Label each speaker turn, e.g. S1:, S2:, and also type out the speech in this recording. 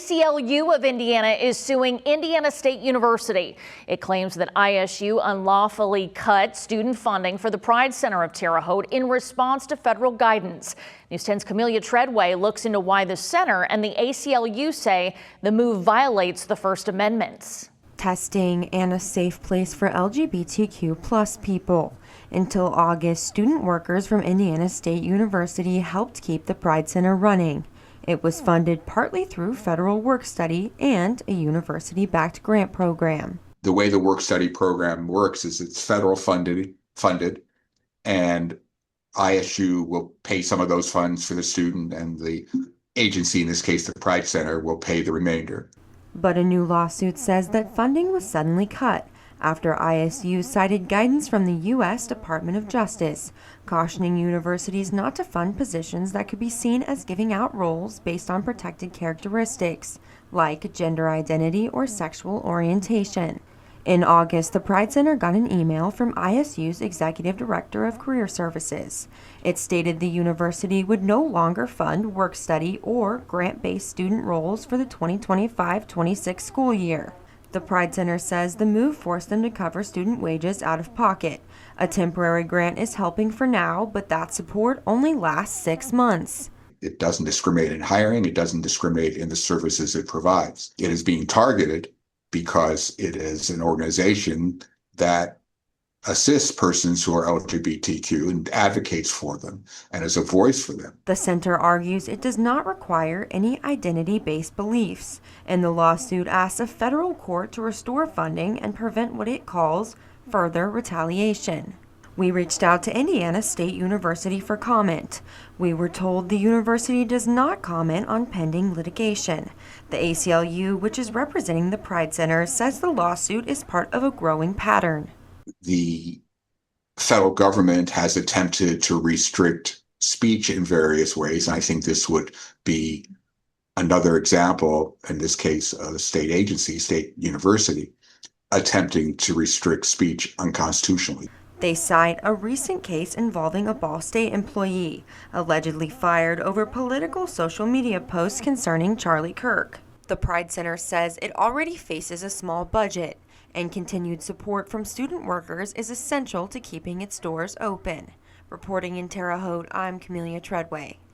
S1: ACLU of Indiana is suing Indiana State University. It claims that ISU unlawfully cut student funding for the Pride Center of Terre Haute in response to federal guidance. News 10's Camelia Treadway looks into why the center and the ACLU say the move violates the First Amendment.
S2: Testing and a safe place for LGBTQ+ people. Until August, student workers from Indiana State University helped keep the Pride Center running. It was funded partly through federal work-study and a university-backed grant program.
S3: The way the work-study program works is it's federal funded, and ISU will pay some of those funds for the student, and the agency, in this case the Pride Center, will pay the remainder.
S2: But a new lawsuit says that funding was suddenly cut after ISU cited guidance from the U.S. Department of Justice, cautioning universities not to fund positions that could be seen as giving out roles based on protected characteristics, like gender identity or sexual orientation. In August, the Pride Center got an email from ISU's Executive Director of Career Services. It stated the university would no longer fund work-study or grant-based student roles for the 2025-26 school year. The Pride Center says the move forced them to cover student wages out of pocket. A temporary grant is helping for now, but that support only lasts 6 months.
S3: It doesn't discriminate in hiring. It doesn't discriminate in the services it provides. It is being targeted because it is an organization that assists persons who are LGBTQ and advocates for them and is a voice for them.
S2: The center argues it does not require any identity-based beliefs, and the lawsuit asks a federal court to restore funding and prevent what it calls further retaliation. We reached out to Indiana State University for comment. We were told the university does not comment on pending litigation. The ACLU, which is representing the Pride Center, says the lawsuit is part of a growing pattern.
S3: The federal government has attempted to restrict speech in various ways, and I think this would be another example, in this case, a state agency, state university, attempting to restrict speech unconstitutionally.
S2: They cite a recent case involving a Ball State employee, allegedly fired over political social media posts concerning Charlie Kirk. The Pride Center says it already faces a small budget, and continued support from student workers is essential to keeping its doors open. Reporting in Terre Haute, I'm Camelia Treadway.